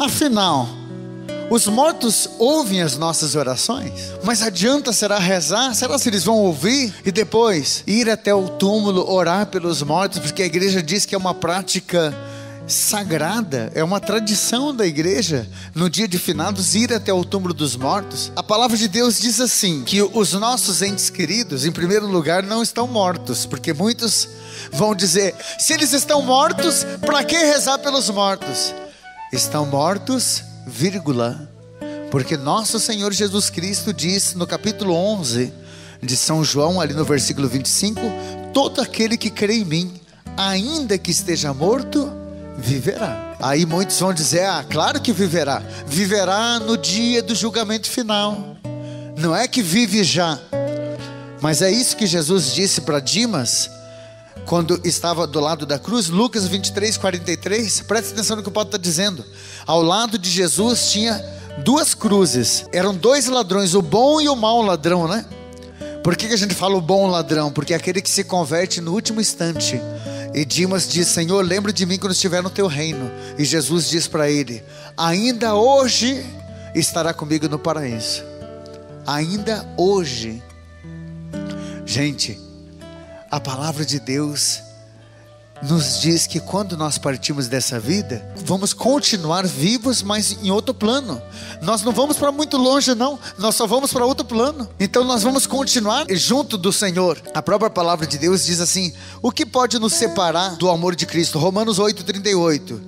Afinal, os mortos ouvem as nossas orações, mas será rezar? Será se eles vão ouvir e depois ir até o túmulo orar pelos mortos? Porque a igreja diz que é uma prática sagrada, é uma tradição da igreja, no dia de finados, ir até o túmulo dos mortos. A palavra de Deus diz assim, que os nossos entes queridos, em primeiro lugar, não estão mortos, porque muitos vão dizer, se eles estão mortos, para que rezar pelos mortos? Estão mortos, vírgula, porque nosso Senhor Jesus Cristo diz no capítulo 11 de São João, ali no versículo 25, todo aquele que crê em mim, ainda que esteja morto, viverá. Aí muitos vão dizer, claro que viverá. Viverá no dia do julgamento final. Não é que vive já. Mas é isso que Jesus disse para Dimas, quando estava do lado da cruz. Lucas 23, 43. Preste atenção no que o Paulo está dizendo. Ao lado de Jesus tinha duas cruzes. Eram dois ladrões, o bom e o mau ladrão, né? Por que a gente fala o bom ladrão? Porque é aquele que se converte no último instante. E Dimas diz, Senhor, lembra de mim quando estiver no teu reino. E Jesus diz para ele, ainda hoje estará comigo no paraíso. Ainda hoje. Gente, a palavra de Deus nos diz que quando nós partimos dessa vida, vamos continuar vivos, mas em outro plano. Nós não vamos para muito longe não, nós só vamos para outro plano. Então nós vamos continuar junto do Senhor. A própria palavra de Deus diz assim, o que pode nos separar do amor de Cristo? Romanos 8:38.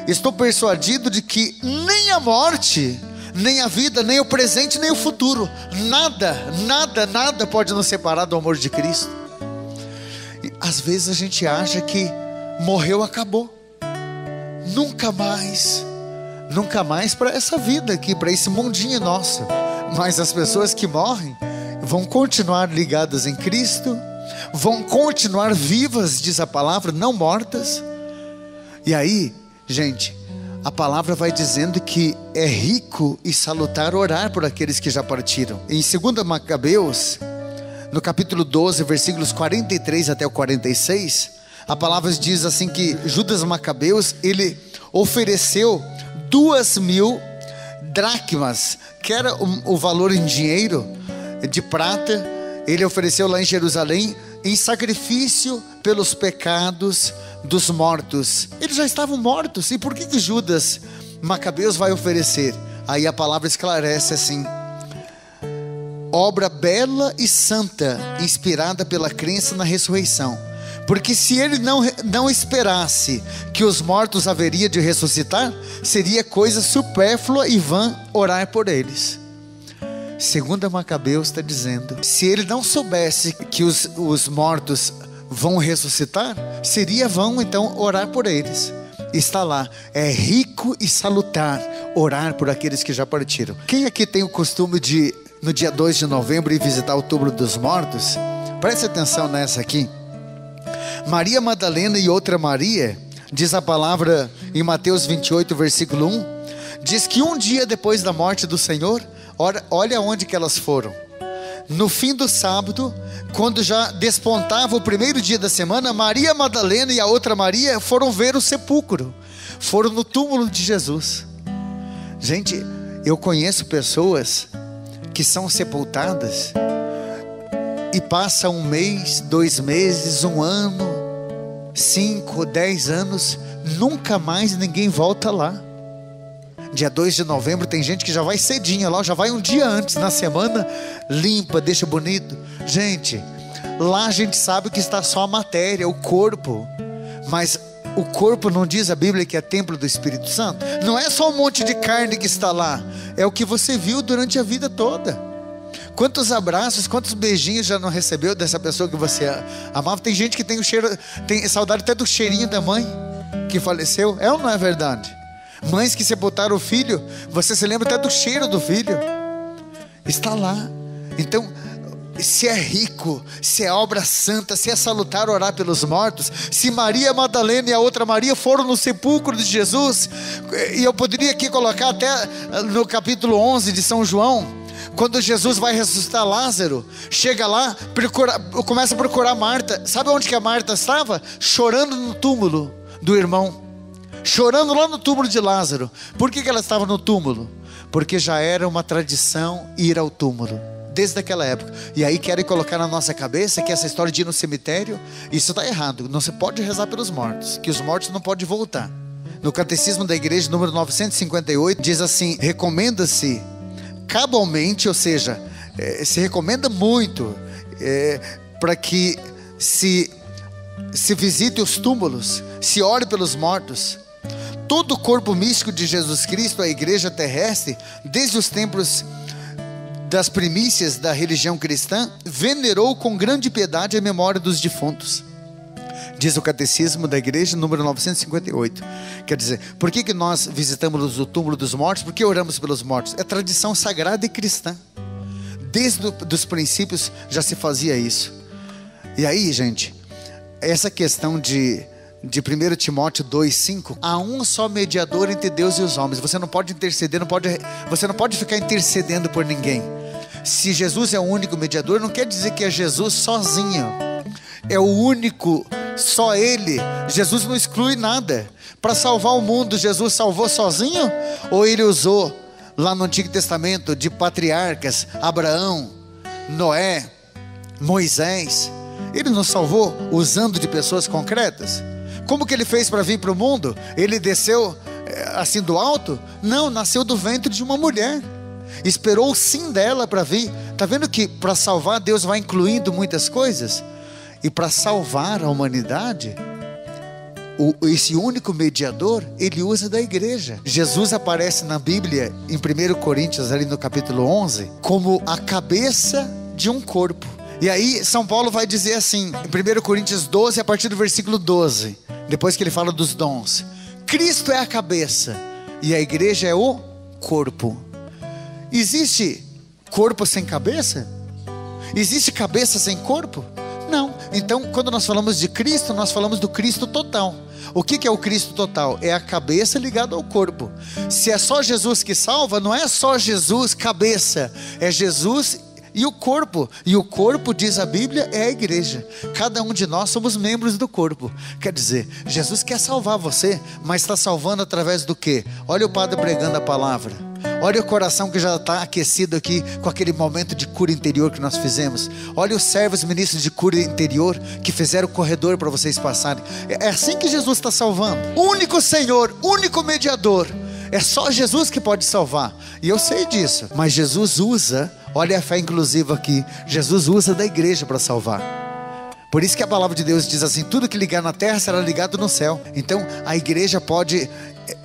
Estou persuadido de que nem a morte, nem a vida, nem o presente, nem o futuro, nada pode nos separar do amor de Cristo. E às vezes a gente acha que morreu, acabou. Nunca mais para essa vida aqui, para esse mundinho nosso. Mas as pessoas que morrem vão continuar ligadas em Cristo, vão continuar vivas, diz a palavra, não mortas. E aí, gente, a palavra vai dizendo que é rico e salutar orar por aqueles que já partiram. Em 2 Macabeus, no capítulo 12, versículos 43 até o 46, a palavra diz assim que Judas Macabeus, ele ofereceu 2.000 dracmas, que era o valor em dinheiro, de prata. Ele ofereceu lá em Jerusalém, em sacrifício pelos pecados dos mortos. Eles já estavam mortos, e por que Judas Macabeus vai oferecer? Aí a palavra esclarece assim, obra bela e santa, inspirada pela crença na ressurreição. Porque se ele não esperasse que os mortos haveria de ressuscitar, seria coisa supérflua e vã orar por eles. 2 Macabeus está dizendo, se ele não soubesse que os mortos vão ressuscitar, seria vão então orar por eles. Está lá, é rico e salutar orar por aqueles que já partiram. Quem aqui tem o costume de, no dia 2 de novembro, ir visitar o túmulo dos mortos? Preste atenção nessa aqui. Maria Madalena e outra Maria, diz a palavra em Mateus 28, versículo 1, diz que um dia depois da morte do Senhor, olha onde que elas foram. No fim do sábado, quando já despontava o primeiro dia da semana, Maria Madalena e a outra Maria foram ver o sepulcro, foram no túmulo de Jesus. Gente, eu conheço pessoas que são sepultadas e passa 1 mês, 2 meses, 1 ano, 5, 10 anos, nunca mais ninguém volta lá. Dia 2 de novembro tem gente que já vai cedinho lá, já vai um dia antes, na semana, limpa, deixa bonito. Gente, lá a gente sabe que está só a matéria, o corpo. Mas o corpo não diz a Bíblia que é templo do Espírito Santo? Não é só um monte de carne que está lá, é o que você viu durante a vida toda. Quantos abraços, quantos beijinhos já não recebeu dessa pessoa que você amava? Tem gente que tem o cheiro, tem saudade até do cheirinho da mãe que faleceu. É ou não é verdade? Mães que sepultaram o filho, você se lembra até do cheiro do filho. Está lá. Então, se é rico, se é obra santa, se é salutar orar pelos mortos, se Maria Madalena e a outra Maria foram no sepulcro de Jesus, e eu poderia aqui colocar até no capítulo 11 de São João, quando Jesus vai ressuscitar Lázaro, chega lá, começa a procurar Marta. Sabe onde que a Marta estava? Chorando no túmulo do irmão. chorando lá no túmulo de Lázaro. Por que ela estava no túmulo? Porque já era uma tradição ir ao túmulo, desde aquela época. E aí querem colocar na nossa cabeça que essa história de ir no cemitério, isso está errado. Não se pode rezar pelos mortos, que os mortos não podem voltar. No Catecismo da Igreja, número 958, diz assim: recomenda-se cabalmente, ou seja, se recomenda muito para que se visite os túmulos, se ore pelos mortos. Todo o corpo místico de Jesus Cristo, a igreja terrestre, desde os tempos das primícias da religião cristã, venerou com grande piedade a memória dos defuntos. Diz o Catecismo da Igreja, número 958. Quer dizer, por que nós visitamos o túmulo dos mortos? Porque oramos pelos mortos. É tradição sagrada e cristã. Desde os princípios já se fazia isso. E aí, gente, essa questão de 1 Timóteo 2,5, há um só mediador entre Deus e os homens. Você não pode interceder, você não pode ficar intercedendo por ninguém. Se Jesus é o único mediador, não quer dizer que é Jesus sozinho. É o único, só Ele. Jesus não exclui nada. Para salvar o mundo, Jesus salvou sozinho? Ou Ele usou lá no Antigo Testamento de patriarcas, Abraão, Noé, Moisés? Ele nos salvou usando de pessoas concretas? Como que Ele fez para vir para o mundo? Ele desceu assim do alto? Não, nasceu do ventre de uma mulher. Esperou o sim dela para vir. Está vendo que para salvar Deus vai incluindo muitas coisas? E para salvar a humanidade, esse único mediador, Ele usa da igreja. Jesus aparece na Bíblia, em 1 Coríntios, ali no capítulo 11, como a cabeça de um corpo. E aí São Paulo vai dizer assim, em 1 Coríntios 12, a partir do versículo 12, depois que ele fala dos dons: Cristo é a cabeça e a igreja é o corpo. Existe corpo sem cabeça? Existe cabeça sem corpo? Não. Então, quando nós falamos de Cristo, nós falamos do Cristo total. O que é o Cristo total? É a cabeça ligada ao corpo. Se é só Jesus que salva, não é só Jesus cabeça, é Jesus e o corpo. E o corpo, diz a Bíblia, é a igreja. Cada um de nós somos membros do corpo. Quer dizer, Jesus quer salvar você, mas está salvando através do quê? Olha o padre pregando a palavra. Olha o coração que já está aquecido aqui com aquele momento de cura interior que nós fizemos. Olha os servos ministros de cura interior que fizeram o corredor para vocês passarem. É assim que Jesus está salvando. Único Senhor, único mediador. É só Jesus que pode salvar. E eu sei disso. Mas Jesus usa, olha a fé inclusiva aqui, Jesus usa da igreja para salvar. Por isso que a palavra de Deus diz assim: tudo que ligar na terra será ligado no céu. Então a igreja pode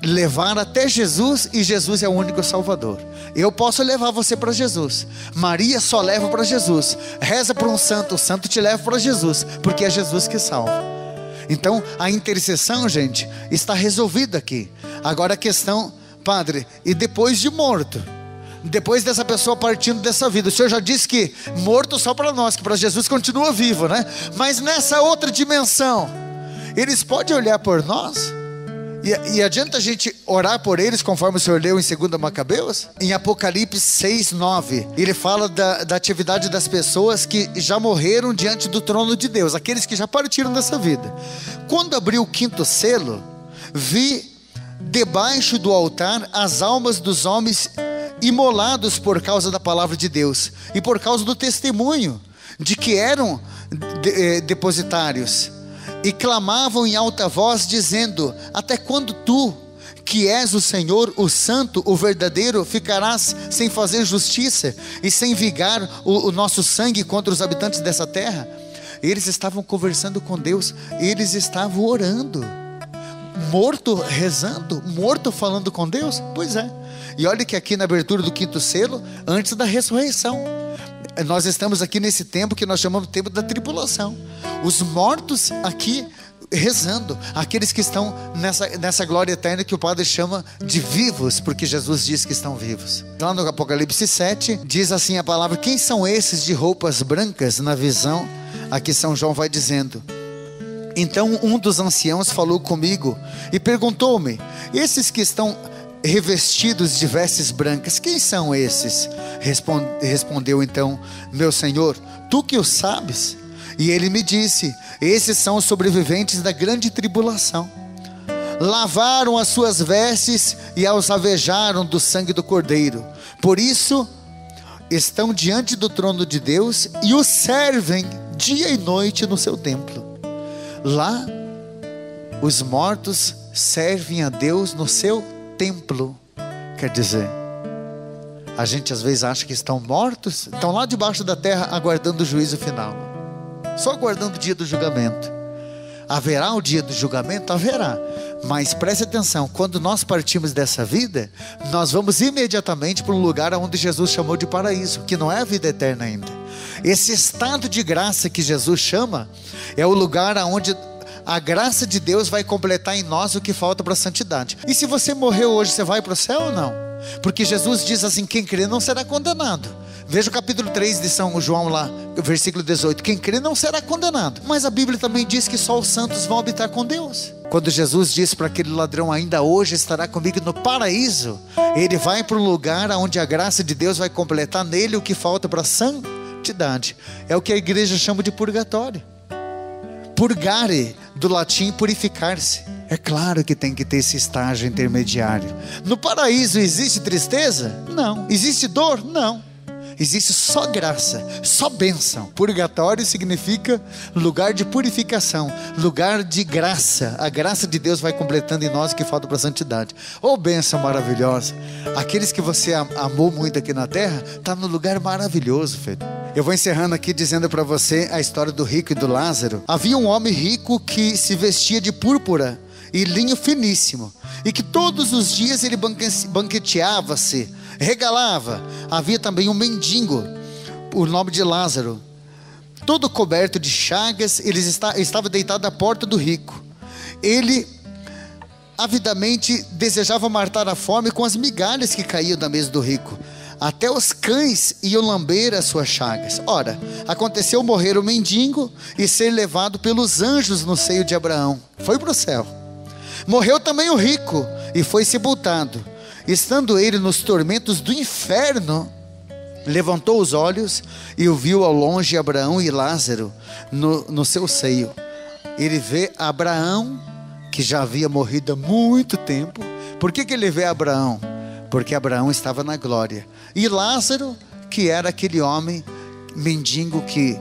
levar até Jesus, e Jesus é o único salvador. Eu posso levar você para Jesus. Maria só leva para Jesus. Reza para um santo, o santo te leva para Jesus, porque é Jesus que salva. Então a intercessão, gente, está resolvida aqui. Agora a questão, padre, e depois de morto? Depois dessa pessoa partindo dessa vida, o Senhor já disse que morto só para nós, que para Jesus continua vivo, né? Mas nessa outra dimensão, eles podem olhar por nós? E adianta a gente orar por eles, conforme o Senhor leu em 2 Macabeus? Em Apocalipse 6:9, ele fala da atividade das pessoas que já morreram diante do trono de Deus, aqueles que já partiram dessa vida. Quando abriu o 5º selo, vi debaixo do altar as almas dos homens imolados por causa da palavra de Deus e por causa do testemunho de que eram depositários, e clamavam em alta voz dizendo: até quando tu, que és o Senhor, o santo, o verdadeiro, ficarás sem fazer justiça e sem vingar o nosso sangue contra os habitantes dessa terra? Eles estavam conversando com Deus, eles estavam orando. Morto rezando, morto falando com Deus? Pois é. E olha que aqui na abertura do 5º selo, antes da ressurreição, nós estamos aqui nesse tempo que nós chamamos de tempo da tribulação. Os mortos aqui rezando, aqueles que estão nessa glória eterna que o padre chama de vivos, porque Jesus diz que estão vivos. Lá no Apocalipse 7, diz assim a palavra: quem são esses de roupas brancas? Na visão, aqui São João vai dizendo: então um dos anciãos falou comigo e perguntou-me: esses que estão revestidos de vestes brancas, quem são esses? Respondeu então: meu Senhor, tu que o sabes. E ele me disse: esses são os sobreviventes da grande tribulação. lavaram as suas vestes e as avejaram do sangue do Cordeiro. Por isso, estão diante do trono de Deus e o servem dia e noite no seu templo. Lá, os mortos servem a Deus no seu templo. Quer dizer, a gente às vezes acha que estão mortos, estão lá debaixo da terra aguardando o juízo final, só aguardando o dia do julgamento. Haverá o dia do julgamento? Haverá. Mas preste atenção, quando nós partimos dessa vida, nós vamos imediatamente para um lugar onde Jesus chamou de paraíso, que não é a vida eterna ainda. Esse estado de graça que Jesus chama, é o lugar onde a graça de Deus vai completar em nós o que falta para a santidade. E se você morreu hoje, você vai para o céu ou não? Porque Jesus diz assim, quem crê não será condenado. Veja o capítulo 3 de São João lá, versículo 18. Quem crê não será condenado. Mas a Bíblia também diz que só os santos vão habitar com Deus. Quando Jesus disse para aquele ladrão, ainda hoje estará comigo no paraíso, ele vai para um lugar onde a graça de Deus vai completar nele o que falta para a santidade. É o que a igreja chama de purgatório. Purgare, do latim purificar-se. É claro que tem que ter esse estágio intermediário. No paraíso existe tristeza? Não. Existe dor? Não. Existe só graça, só bênção. Purgatório significa lugar de purificação, lugar de graça. A graça de Deus vai completando em nós o que falta para a santidade. Oh, bênção maravilhosa. Aqueles que você amou muito aqui na terra, está no lugar maravilhoso, filho. Eu vou encerrando aqui dizendo para você a história do rico e do Lázaro. Havia um homem rico que se vestia de púrpura e linho finíssimo, e que todos os dias ele banqueteava-se, regalava. Havia também um mendigo, o nome de Lázaro, todo coberto de chagas. Ele estava deitado à porta do rico. Ele avidamente desejava matar a fome com as migalhas que caíam da mesa do rico. Até os cães iam lamber as suas chagas. Ora, aconteceu morrer o mendigo e ser levado pelos anjos no seio de Abraão. Foi para o céu. Morreu também o rico e foi sepultado. Estando ele nos tormentos do inferno, levantou os olhos e o viu ao longe Abraão e Lázaro no seu seio. Ele vê Abraão, que já havia morrido há muito tempo. Por que ele vê Abraão? Porque Abraão estava na glória. E Lázaro, que era aquele homem mendigo que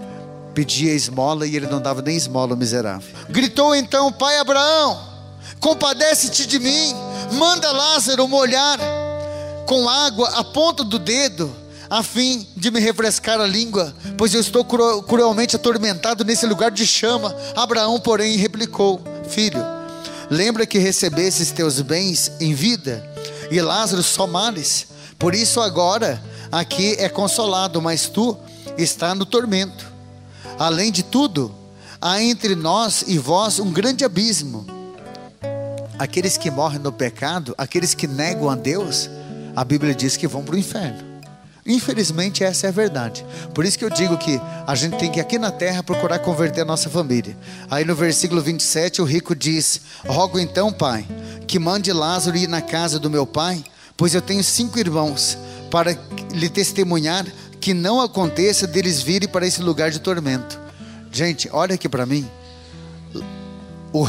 pedia esmola e ele não dava nem esmola, miserável. Gritou então: pai Abraão, compadece-te de mim, manda Lázaro molhar com água a ponta do dedo, a fim de me refrescar a língua, pois eu estou cruelmente atormentado nesse lugar de chama. Abraão, porém, replicou: filho, lembra que recebestes teus bens em vida, e Lázaro só males. Por isso agora aqui é consolado, mas tu está no tormento. Além de tudo, há entre nós e vós um grande abismo. Aqueles que morrem no pecado, aqueles que negam a Deus, a Bíblia diz que vão para o inferno. Infelizmente essa é a verdade. Por isso que eu digo que a gente tem que aqui na terra procurar converter a nossa família. Aí no versículo 27 o rico diz: rogo então, pai, que mande Lázaro ir na casa do meu pai, pois eu tenho 5 irmãos, para lhe testemunhar que não aconteça deles virem para esse lugar de tormento. Gente, olha aqui para mim. O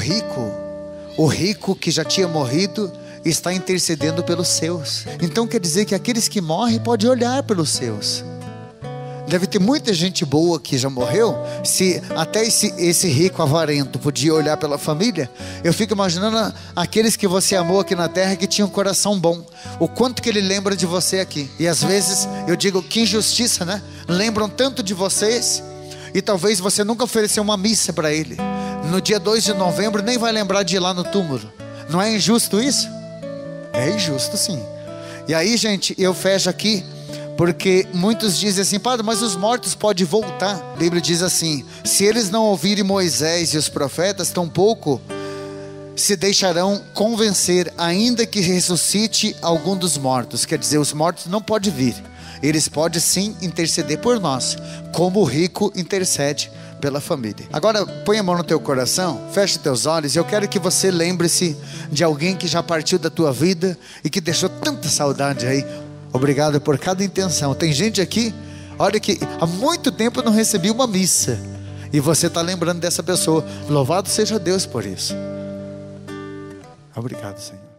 rico que já tinha morrido está intercedendo pelos seus. Então quer dizer que aqueles que morrem podem olhar pelos seus. Deve ter muita gente boa que já morreu. Se até esse rico avarento podia olhar pela família, eu fico imaginando aqueles que você amou aqui na terra, que tinham um coração bom, o quanto que ele lembra de você aqui. E às vezes eu digo, que injustiça, né? Lembram tanto de vocês, e talvez você nunca ofereceu uma missa para ele. No dia 2 de novembro nem vai lembrar de ir lá no túmulo. Não é injusto isso? É injusto, sim. E aí, gente, eu fecho aqui, porque muitos dizem assim: padre, mas os mortos podem voltar. A Bíblia diz assim: se eles não ouvirem Moisés e os profetas, tampouco se deixarão convencer, ainda que ressuscite algum dos mortos. Quer dizer, os mortos não podem vir. Eles podem sim interceder por nós, como o rico intercede pela família. Agora põe a mão no teu coração, feche teus olhos, e eu quero que você lembre-se de alguém que já partiu da tua vida e que deixou tanta saudade aí. Obrigado por cada intenção. Tem gente aqui, olha, que há muito tempo não recebi uma missa, e você está lembrando dessa pessoa. Louvado seja Deus por isso. Obrigado, Senhor.